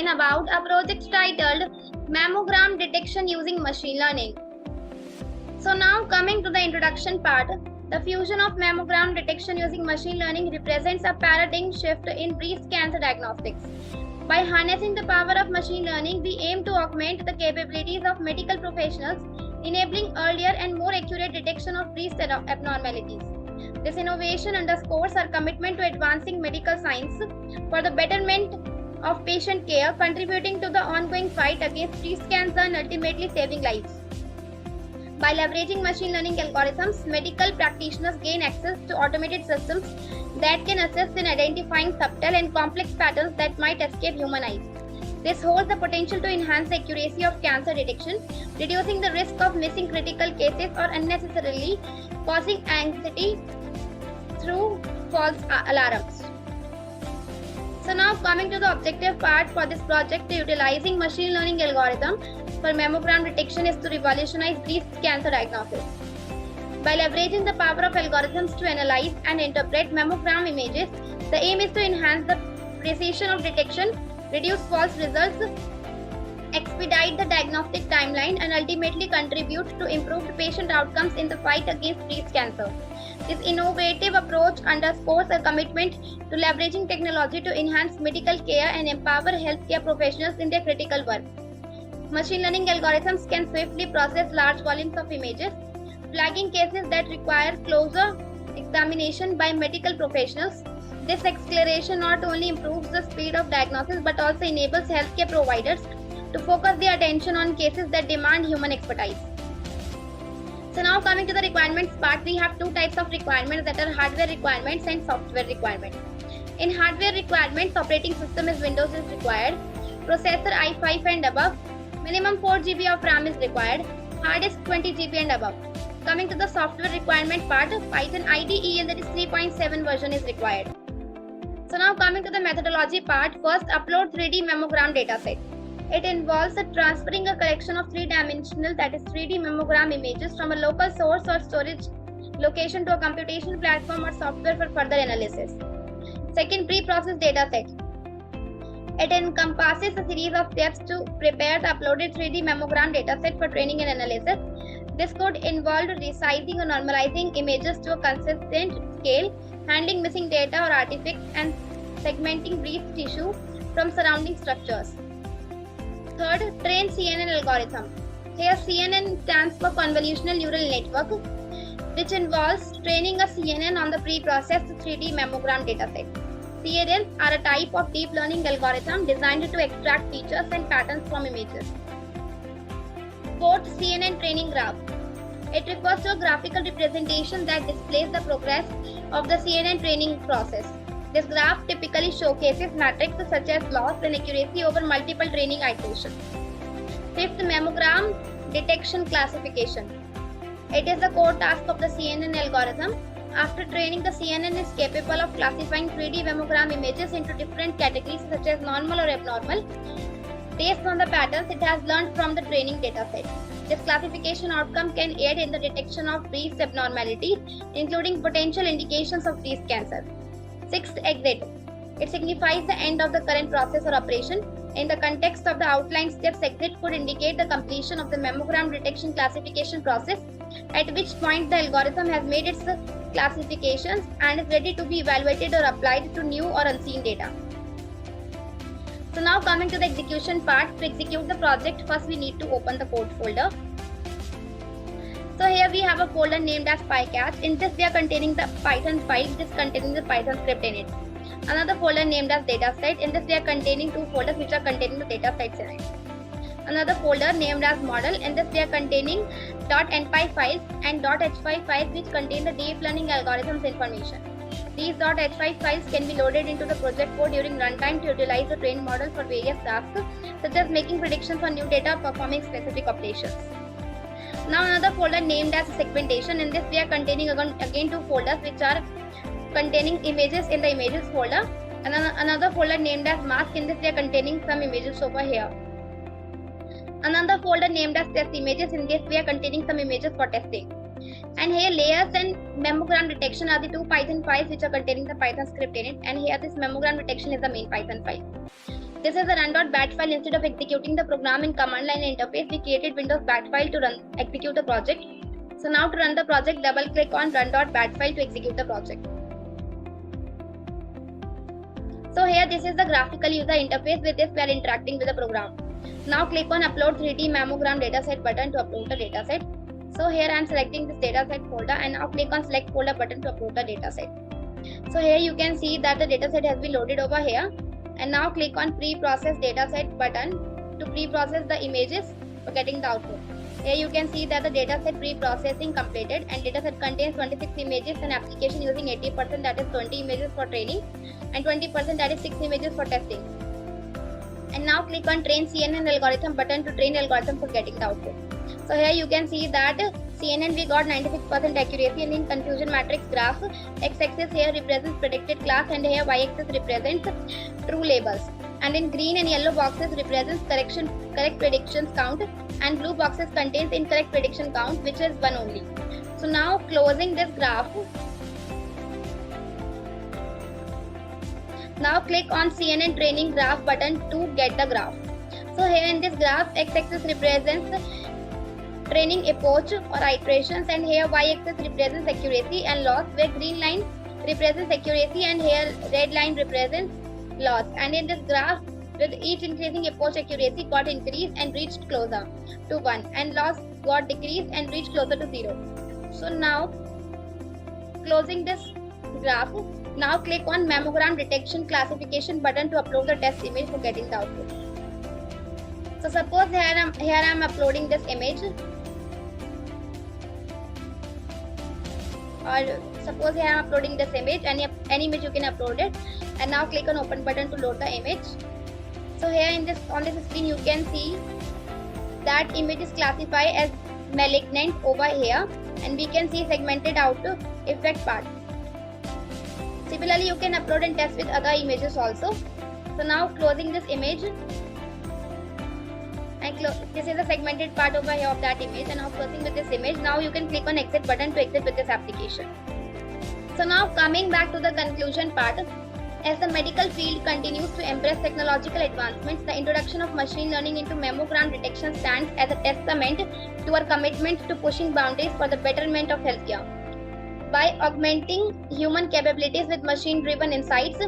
about a project titled Mammogram Detection Using Machine Learning. So now coming to the introduction part, the fusion of mammogram detection using machine learning represents a paradigm shift in breast cancer diagnostics. By harnessing the power of machine learning, we aim to augment the capabilities of medical professionals, enabling earlier and more accurate detection of breast abnormalities. This innovation underscores our commitment to advancing medical science for the betterment of patient care, contributing to the ongoing fight against breast cancer and ultimately saving lives. By leveraging machine learning algorithms, medical practitioners gain access to automated systems that can assist in identifying subtle and complex patterns that might escape human eyes. This holds the potential to enhance the accuracy of cancer detection, reducing the risk of missing critical cases or unnecessarily causing anxiety through false alarms. So now coming to the objective part for this project, utilizing machine learning algorithm for mammogram detection is to revolutionize breast cancer diagnosis. By leveraging the power of algorithms to analyze and interpret mammogram images, the aim is to enhance the precision of detection, reduce false results, expedite the diagnostic timeline, and ultimately contribute to improved patient outcomes in the fight against breast cancer. This innovative approach underscores a commitment to leveraging technology to enhance medical care and empower healthcare professionals in their critical work. Machine learning algorithms can swiftly process large volumes of images, flagging cases that require closer examination by medical professionals. This acceleration not only improves the speed of diagnosis but also enables healthcare providers to focus their attention on cases that demand human expertise. So now coming to the requirements part, we have two types of requirements, that are hardware requirements and software requirements. In hardware requirements, operating system is Windows is required, processor i5 and above, minimum 4 GB of RAM is required, hard disk 20 GB and above. Coming to the software requirement part, Python IDE that is 3.7 version is required. So now coming to the methodology part, first upload 3D mammogram dataset. It involves transferring a collection of three-dimensional, that is 3D mammogram images from a local source or storage location to a computational platform or software for further analysis. Second, pre-process dataset. It encompasses a series of steps to prepare the uploaded 3D mammogram dataset for training and analysis. This could involve resizing or normalizing images to a consistent scale, handling missing data or artifacts, and segmenting breast tissue from surrounding structures. Third, train CNN algorithm. Here CNN stands for Convolutional Neural Network, which involves training a CNN on the pre-processed 3D mammogram dataset. CNNs are a type of deep learning algorithm designed to extract features and patterns from images. Fourth, CNN training graph. It refers to a graphical representation that displays the progress of the CNN training process. This graph typically showcases metrics such as loss and accuracy over multiple training iterations. Fifth, mammogram detection classification. It is the core task of the CNN algorithm. After training, the CNN is capable of classifying 3D mammogram images into different categories such as normal or abnormal, based on the patterns it has learned from the training dataset. This classification outcome can aid in the detection of breast abnormalities, including potential indications of breast cancer. Sixth, exit. It signifies the end of the current process or operation. In the context of the outlined steps, exit could indicate the completion of the mammogram detection classification process, at which point the algorithm has made its classifications and is ready to be evaluated or applied to new or unseen data. So now coming to the execution part, to execute the project, first we need to open the code folder. So here we have a folder named as PyCatch. In this we are containing the Python file which is containing the Python script in it. Another folder named as dataset. In this we are containing two folders which are containing the datasets in it. Another folder named as model. In this we are containing .npy files and .h5 files which contain the deep learning algorithms information. These .h5 files can be loaded into the project code during runtime to utilize the trained model for various tasks such as making predictions on new data or performing specific operations. Now another folder named as segmentation. In this we are containing again two folders which are containing images in the images folder, and another folder named as mask. In this we are containing some images over here. Another folder named as test images. In this we are containing some images for testing. And here layers and mammogram detection are the two Python files which are containing the Python script in it, and here this mammogram detection is the main Python file. This is the run.bat file. Instead of executing the program in command line interface, we created Windows bat file to execute the project. So now to run the project, double click on run.bat file to execute the project. So here this is the graphical user interface. With this we are interacting with the program. Now click on upload 3D mammogram dataset button to upload the dataset. So here I am selecting this dataset folder and now click on select folder button to upload the dataset. So here you can see that the dataset has been loaded over here. And now click on pre-process dataset button to pre-process the images for getting the output. Here you can see that the dataset pre-processing completed and dataset contains 26 images and application using 80%, that is 20 images for training and 20%, that is 6 images for testing. And now click on train CNN algorithm button to train algorithm for getting the output. So here you can see that CNN we got 96% accuracy, and in confusion matrix graph, x-axis here represents predicted class and here y-axis represents true labels, and in green and yellow boxes represents correct predictions count, and blue boxes contains incorrect prediction count, which is 1 only. So now closing this graph, now click on CNN training graph button to get the graph. So here in this graph, x-axis represents training epoch or iterations, and here y-axis represents accuracy and loss, where green line represents accuracy and here red line represents loss. And in this graph, with each increasing epoch, accuracy got increased and reached closer to 1, and loss got decreased and reached closer to 0. So now closing this graph, now click on mammogram detection classification button to upload the test image for getting the output. So suppose here I am uploading this image, or suppose here I am uploading this image, any image you can upload it, and now click on open button to load the image. So here on this screen you can see that image is classified as malignant over here, and we can see segmented out to effect part. Similarly you can upload and test with other images also. So now closing this image, and this is the segmented part over here of that image, and now closing with this image. Now you can click on exit button to exit with this application. So now coming back to the conclusion part, as the medical field continues to embrace technological advancements, the introduction of machine learning into mammogram detection stands as a testament to our commitment to pushing boundaries for the betterment of healthcare. By augmenting human capabilities with machine-driven insights,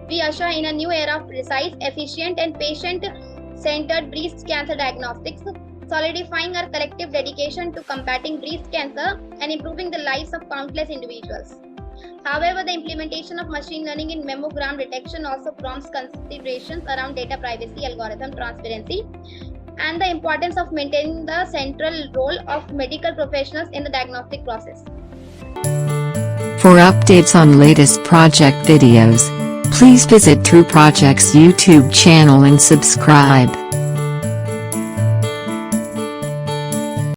we usher in a new era of precise, efficient, and patient-centered breast cancer diagnostics, solidifying our collective dedication to combating breast cancer and improving the lives of countless individuals. However, the implementation of machine learning in mammogram detection also prompts considerations around data privacy, algorithm transparency, and the importance of maintaining the central role of medical professionals in the diagnostic process. For updates on latest project videos, please visit True Project's YouTube channel and subscribe.